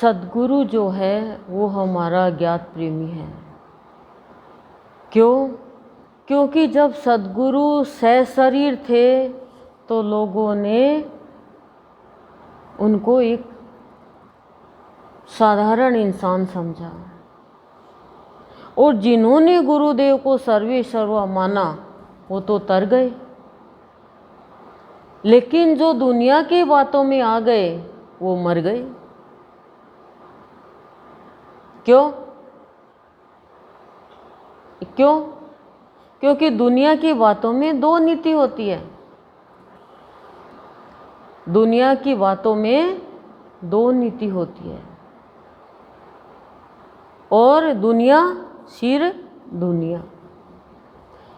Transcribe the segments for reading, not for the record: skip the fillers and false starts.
सद्गुरु जो है वो हमारा ज्ञात प्रेमी है। क्यों? क्योंकि जब सद्गुरु सशरीर थे तो लोगों ने उनको एक साधारण इंसान समझा, और जिन्होंने गुरुदेव को सर्वे सर्वा माना वो तो तर गए, लेकिन जो दुनिया की बातों में आ गए वो मर गए। क्यों? क्यों? क्योंकि दुनिया की बातों में दो नीति होती है। दुनिया की बातों में दो नीति होती है, और दुनिया सिर दुनिया।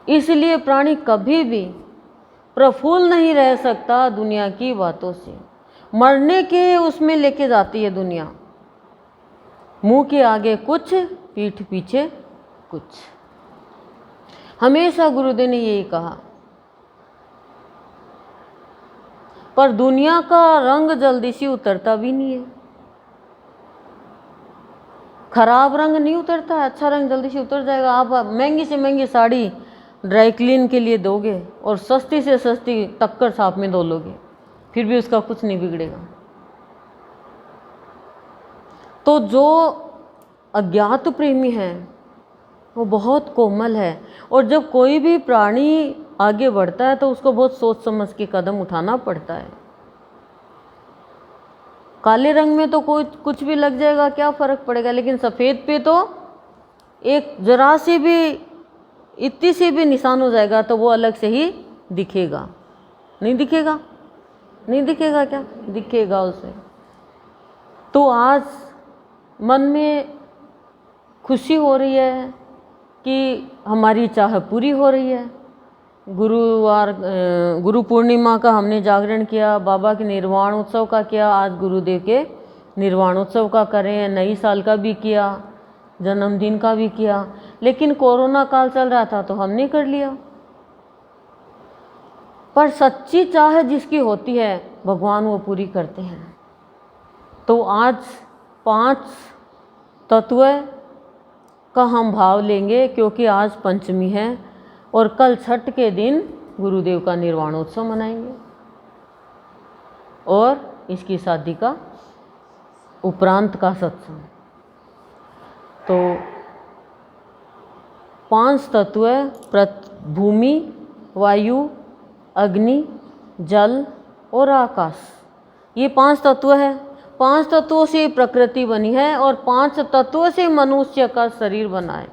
इसलिए प्राणी कभी भी प्रफुल्ल नहीं रह सकता दुनिया की बातों से। मरने के उसमें लेके जाती है दुनिया, मुंह के आगे कुछ, पीठ पीछे कुछ। हमेशा गुरुदेव ने यही कहा। पर दुनिया का रंग जल्दी से उतरता भी नहीं है। खराब रंग नहीं उतरता है, अच्छा रंग जल्दी से उतर जाएगा। आप महंगी से महंगी साड़ी ड्राई क्लीन के लिए दोगे और सस्ती से सस्ती टक्कर साफ में धो लोगे, फिर भी उसका कुछ नहीं बिगड़ेगा। तो जो अज्ञात प्रेमी है वो बहुत कोमल है, और जब कोई भी प्राणी आगे बढ़ता है तो उसको बहुत सोच समझ के कदम उठाना पड़ता है। काले रंग में तो कोई कुछ भी लग जाएगा, क्या फर्क पड़ेगा, लेकिन सफ़ेद पे तो एक जरा सी भी, इतनी सी भी निशान हो जाएगा तो वो अलग से ही दिखेगा। नहीं दिखेगा? नहीं दिखेगा क्या? दिखेगा उसे। तो आज मन में खुशी हो रही है कि हमारी चाह पूरी हो रही है। गुरु पूर्णिमा का हमने जागरण किया, बाबा के निर्वाण उत्सव का किया, आज गुरुदेव के निर्वाण उत्सव का करें, नई साल का भी किया, जन्मदिन का भी किया। लेकिन कोरोना काल चल रहा था तो हमने कर लिया। पर सच्ची चाह जिसकी होती है भगवान वो पूरी करते हैं। तो आज 5 तत्व का हम भाव लेंगे, क्योंकि आज पंचमी है और कल छठ के दिन गुरुदेव का निर्वाणोत्सव मनाएंगे, और इसकी शादी का उपरांत का सत्संग। तो 5 तत्व भूमि, वायु, अग्नि, जल और आकाश, ये 5 तत्व है। 5 तत्वों से प्रकृति बनी है और 5 तत्वों से मनुष्य का शरीर बना है।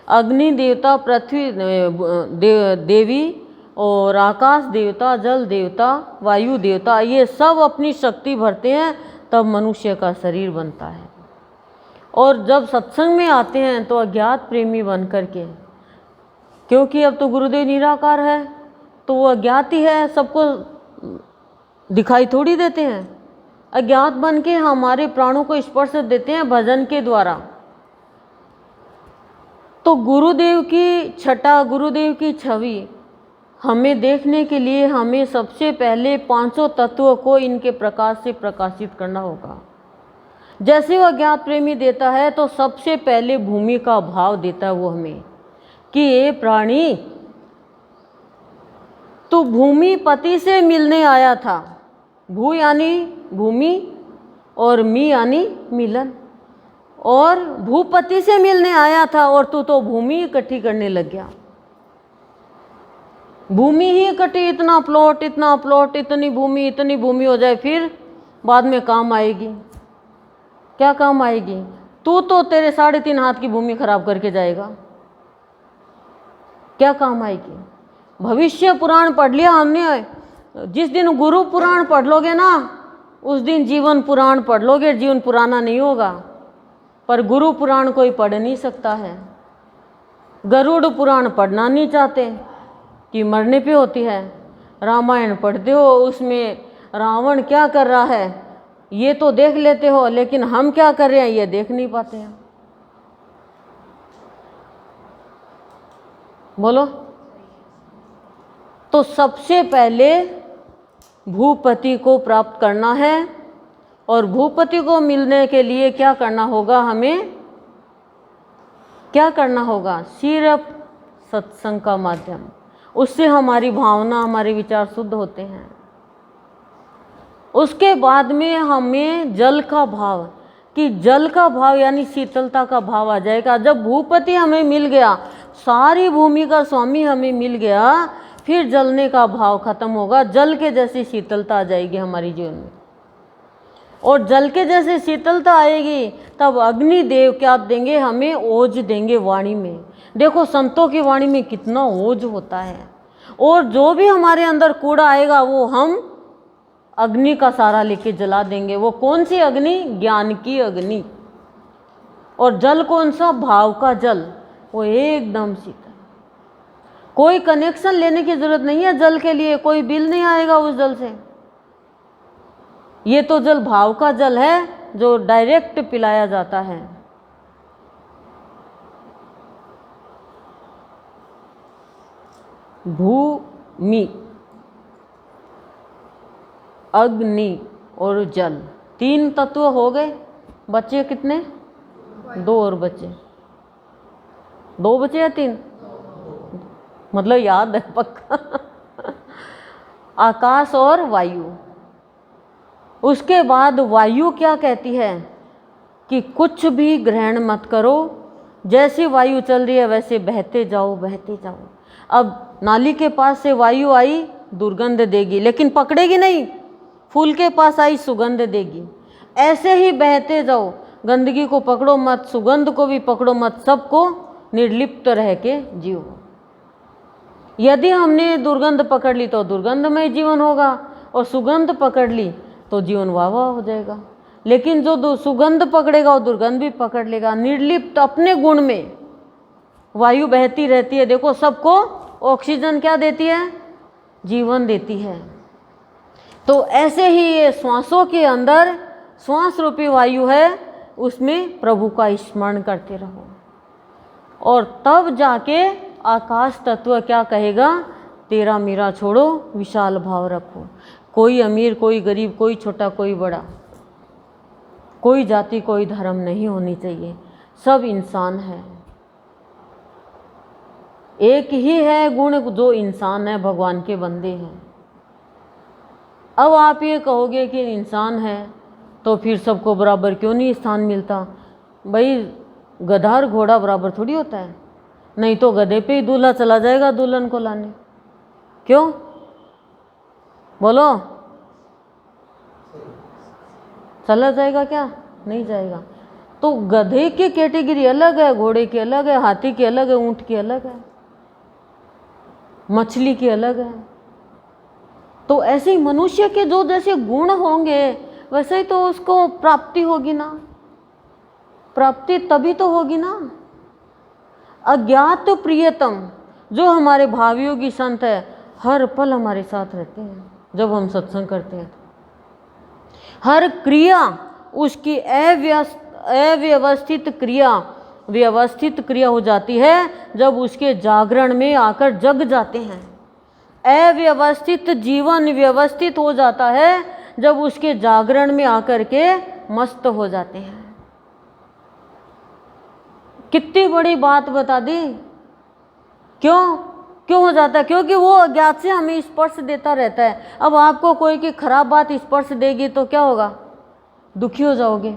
अग्नि देवता, पृथ्वी देवी और आकाश देवता, जल देवता, वायु देवता, ये सब अपनी शक्ति भरते हैं, तब मनुष्य का शरीर बनता है। और जब सत्संग में आते हैं तो अज्ञात प्रेमी बन करके, क्योंकि अब तो गुरुदेव निराकार है तो वो अज्ञात ही है, सबको दिखाई थोड़ी देते हैं। अज्ञात बन के हमारे प्राणों को स्पर्श देते हैं भजन के द्वारा। तो गुरुदेव की छटा, गुरुदेव की छवि हमें देखने के लिए हमें सबसे पहले 5 तत्वों को इनके प्रकाश से प्रकाशित करना होगा। जैसे वो अज्ञात प्रेमी देता है तो सबसे पहले भूमि का भाव देता है वो हमें, कि ये प्राणी तू भूमि पति से मिलने आया था। भू यानी भूमि और मी यानी मिलन, और भूपति से मिलने आया था और तू तो भूमि इकट्ठी करने लग गया। भूमि ही इकट्ठी, इतना प्लॉट, इतना प्लॉट, इतनी भूमि हो जाए, फिर बाद में काम आएगी? क्या काम आएगी? तू तो तेरे 3.5 हाथ की भूमि खराब करके जाएगा, क्या काम आएगी? भविष्य पुराण पढ़ लिया हमने। जिस दिन गुरु पुराण पढ़ लोगे ना, उस दिन जीवन पुराण पढ़ लोगे, जीवन पुराना नहीं होगा। पर गुरु पुराण कोई पढ़ नहीं सकता है। गरुड़ पुराण पढ़ना नहीं चाहते कि मरने पे होती है। रामायण पढ़ते हो, उसमें रावण क्या कर रहा है ये तो देख लेते हो, लेकिन हम क्या कर रहे हैं ये देख नहीं पाते हैं। बोलो। तो सबसे पहले भूपति को प्राप्त करना है, और भूपति को मिलने के लिए क्या करना होगा, हमें क्या करना होगा, सिर्फ सत्संग का माध्यम, उससे हमारी भावना, हमारे विचार शुद्ध होते हैं। उसके बाद में हमें जल का भाव, कि जल का भाव यानी शीतलता का भाव आ जाएगा। जब भूपति हमें मिल गया, सारी भूमि का स्वामी हमें मिल गया, फिर जलने का भाव खत्म होगा, जल के जैसी शीतलता आ जाएगी हमारे जीवन में। और जल के जैसे शीतलता आएगी तब अग्निदेव क्या देंगे, हमें ओज देंगे वाणी में। देखो संतों की वाणी में कितना ओज होता है। और जो भी हमारे अंदर कूड़ा आएगा वो हम अग्नि का सारा लेके जला देंगे। वो कौन सी अग्नि, ज्ञान की अग्नि। और जल कौन सा, भाव का जल, वो एकदम शीतल, कोई कनेक्शन लेने की जरूरत नहीं है जल के लिए, कोई बिल नहीं आएगा उस जल से। ये तो जल भाव का जल है जो डायरेक्ट पिलाया जाता है। भूमि, अग्नि और जल, 3 तत्व हो गए। बचे कितने, 2 और बचे, 2 बचे या 3, मतलब याद है पक्का। आकाश और वायु। उसके बाद वायु क्या कहती है कि कुछ भी ग्रहण मत करो, जैसी वायु चल रही है वैसे बहते जाओ, बहते जाओ। अब नाली के पास से वायु आई, दुर्गंध देगी लेकिन पकड़ेगी नहीं, फूल के पास आई, सुगंध देगी। ऐसे ही बहते जाओ, गंदगी को पकड़ो मत, सुगंध को भी पकड़ो मत, सबको निर्लिप्त रह के जियो। यदि हमने दुर्गंध पकड़ ली तो दुर्गंधमय जीवन होगा, और सुगंध पकड़ ली तो जीवन वाह वाह हो जाएगा। लेकिन जो सुगंध पकड़ेगा वो दुर्गंध भी पकड़ लेगा। निर्लिप्त अपने गुण में वायु बहती रहती है। देखो सबको ऑक्सीजन क्या देती है, जीवन देती है। तो ऐसे ही ये श्वासों के अंदर श्वास रूपी वायु है, उसमें प्रभु का स्मरण करते रहो, और तब जाके आकाश तत्व क्या कहेगा, तेरा मेरा छोड़ो, विशाल भाव रखो। कोई अमीर, कोई गरीब, कोई छोटा, कोई बड़ा, कोई जाति, कोई धर्म नहीं होनी चाहिए, सब इंसान है। एक ही है गुण जो इंसान है, भगवान के बंदे हैं। अब आप ये कहोगे कि इंसान है तो फिर सबको बराबर क्यों नहीं स्थान मिलता। भाई गधा और घोड़ा बराबर थोड़ी होता है, नहीं तो गधे पे ही दूल्हा चला जाएगा दुल्हन को लाने। क्यों बोलो, चला जाएगा क्या, नहीं जाएगा। तो गधे की कैटेगरी अलग है, घोड़े की अलग है, हाथी की अलग है, ऊंट की अलग है, मछली की अलग है। तो ऐसे ही मनुष्य के जो जैसे गुण होंगे वैसे ही तो उसको प्राप्ति होगी ना, प्राप्ति तभी तो होगी ना। अज्ञात प्रियतम जो हमारे भावयोगी संत है, हर पल हमारे साथ रहते हैं जब हम सत्संग करते हैं। हर क्रिया उसकी अव्यवस्थित क्रिया व्यवस्थित क्रिया हो जाती है जब उसके जागरण में आकर जग जाते हैं। अव्यवस्थित जीवन व्यवस्थित हो जाता है जब उसके जागरण में आकर के मस्त हो जाते हैं। कितनी बड़ी बात बता दी। क्यों हो जाता है? क्योंकि वो अज्ञात से हमें स्पर्श देता रहता है। अब आपको कोई की खराब बात स्पर्श देगी तो क्या होगा, दुखी हो जाओगे।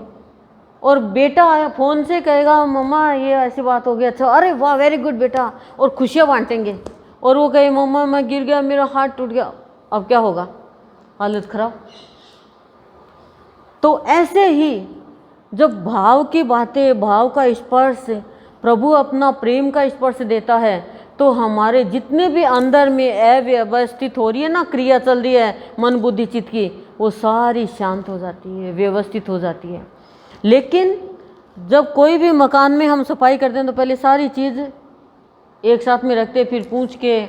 और बेटा फ़ोन से कहेगा मम्मा ये ऐसी बात हो गई, अच्छा अरे वाह वेरी गुड बेटा, और खुशियाँ बांटेंगे। और वो कहे मम्मा मैं गिर गया, मेरा हाथ टूट गया, अब क्या होगा, हालत खराब। तो ऐसे ही जब भाव की बातें, भाव का स्पर्श, प्रभु अपना प्रेम का स्पर्श देता है तो हमारे जितने भी अंदर में अव्यवस्थित हो रही है ना, क्रिया चल रही है मन बुद्धि चित्त की, वो सारी शांत हो जाती है, व्यवस्थित हो जाती है। लेकिन जब कोई भी मकान में हम सफाई करते हैं तो पहले सारी चीज़ एक साथ में रखते, फिर पूंछ के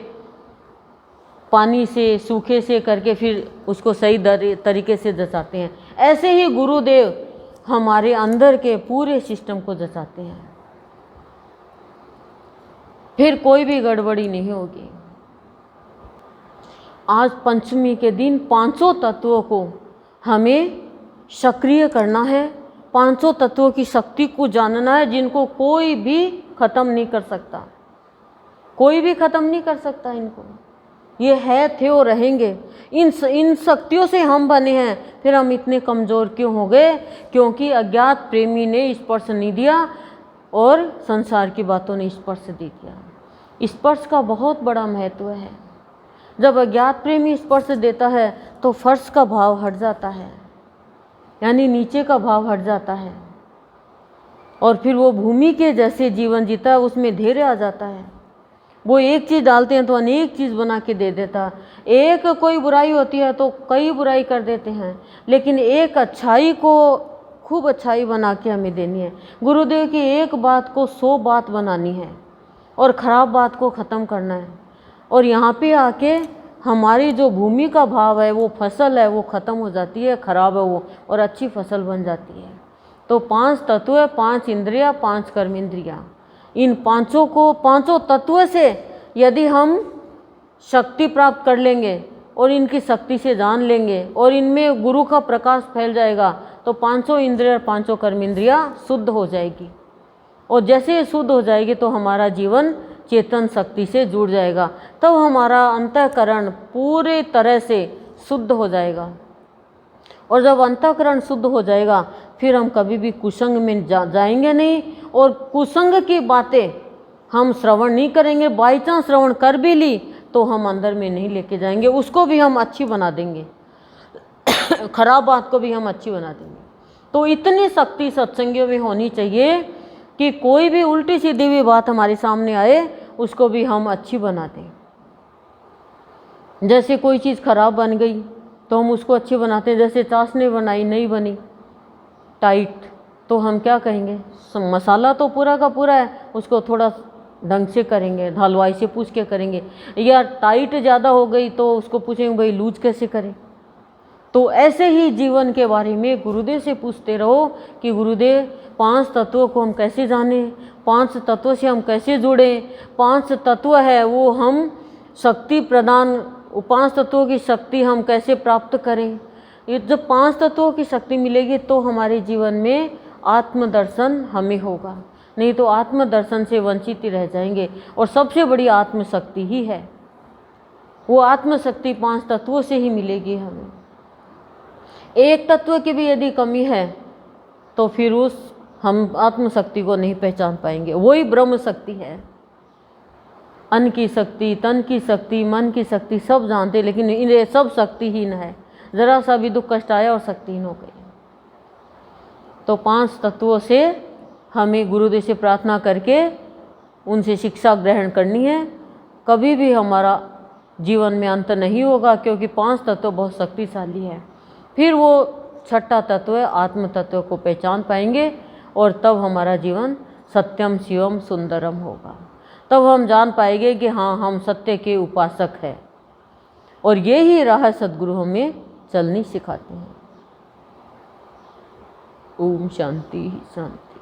पानी से सूखे से करके फिर उसको सही तरीके से जचाते हैं। ऐसे ही गुरुदेव हमारे अंदर के पूरे सिस्टम को जचाते हैं, फिर कोई भी गड़बड़ी नहीं होगी। आज पंचमी के दिन पांचों तत्वों को हमें सक्रिय करना है, पांचों तत्वों की शक्ति को जानना है, जिनको कोई भी खत्म नहीं कर सकता, कोई भी खत्म नहीं कर सकता इनको। ये है, थे और रहेंगे। इन शक्तियों से हम बने हैं। फिर हम इतने कमज़ोर क्यों हो गए? क्योंकि अज्ञात प्रेमी ने स्पर्श नहीं दिया और संसार की बातों ने स्पर्श दे दिया। स्पर्श का बहुत बड़ा महत्व है। जब अज्ञात प्रेमी स्पर्श देता है तो फर्श का भाव हट जाता है, यानी नीचे का भाव हट जाता है, और फिर वो भूमि के जैसे जीवन जीता है, उसमें धैर्य आ जाता है। वो एक चीज़ डालते हैं तो अनेक चीज़ बना के दे देता। एक कोई बुराई होती है तो कई बुराई कर देते हैं, लेकिन एक अच्छाई को खूब अच्छाई बना के हमें देनी है। गुरुदेव की एक बात को 100 बात बनानी है और ख़राब बात को ख़त्म करना है। और यहाँ पे आके हमारी जो भूमि का भाव है, वो फसल है, वो ख़त्म हो जाती है, ख़राब है वो, और अच्छी फसल बन जाती है। तो 5 तत्व है, 5 इंद्रिया, 5 कर्मेंद्रिया। इन पांचों तत्वों से यदि हम शक्ति प्राप्त कर लेंगे और इनकी शक्ति से जान लेंगे और इनमें गुरु का प्रकाश फैल जाएगा, तो 5 इंद्रिय और 5 कर्मेंद्रिया शुद्ध हो जाएगी। और जैसे ये शुद्ध हो जाएगी तो हमारा जीवन चेतन शक्ति से जुड़ जाएगा, तब हमारा अंतःकरण पूरे तरह से शुद्ध हो जाएगा। और जब अंतःकरण शुद्ध हो जाएगा, फिर हम कभी भी कुसंग में जाएंगे नहीं, और कुसंग की बातें हम श्रवण नहीं करेंगे। बाई चांस श्रवण कर भी ली तो हम अंदर में नहीं लेके जाएंगे, उसको भी हम अच्छी बना देंगे खराब बात को भी हम अच्छी बना देंगे। तो इतनी शक्ति सत्संगियों में होनी चाहिए कि कोई भी उल्टी सीधी भी बात हमारे सामने आए, उसको भी हम अच्छी बना दें। जैसे कोई चीज़ खराब बन गई तो हम उसको अच्छी बनाते हैं। जैसे चाशनी बनाई, नहीं बनी टाइट, तो हम क्या कहेंगे? मसाला तो पूरा का पूरा है, उसको थोड़ा ढंग से करेंगे, हलवाई से पूछ के करेंगे। या टाइट ज़्यादा हो गई तो उसको पूछेंगे भाई लूज कैसे करें। तो ऐसे ही जीवन के बारे में गुरुदेव से पूछते रहो कि गुरुदेव 5 तत्वों को हम कैसे जानें, 5 तत्वों से हम कैसे जुड़ें। 5 तत्व है वो हम शक्ति प्रदान, 5 तत्वों की शक्ति हम कैसे प्राप्त करें। ये जब 5 तत्वों की शक्ति मिलेगी तो हमारे जीवन में आत्मदर्शन हमें होगा, नहीं तो आत्मदर्शन से वंचित ही रह जाएंगे। और सबसे बड़ी आत्मशक्ति ही है, वो आत्मशक्ति 5 तत्वों से ही मिलेगी हमें। एक तत्व की भी यदि कमी है तो फिर हम आत्मशक्ति को नहीं पहचान पाएंगे। वही ब्रह्म शक्ति है। अन्न की शक्ति, तन की शक्ति, मन की शक्ति सब जानते, लेकिन इन्हें सब शक्तिहीन है। जरा सा भी दुख कष्ट आया और शक्तिहीन हो गई। तो 5 तत्वों से हमें गुरुदेव से प्रार्थना करके उनसे शिक्षा ग्रहण करनी है। कभी भी हमारा जीवन में अंत नहीं होगा, क्योंकि 5 तत्व बहुत शक्तिशाली है। फिर वो 6ठा तत्व है, आत्म तत्व को पहचान पाएंगे, और तब हमारा जीवन सत्यम शिवम सुंदरम होगा। तब हम जान पाएंगे कि हाँ, हम सत्य के उपासक हैं। और ये ही राह सद्गुरु हमें चलनी सिखाते हैं। ओम शांति शांति।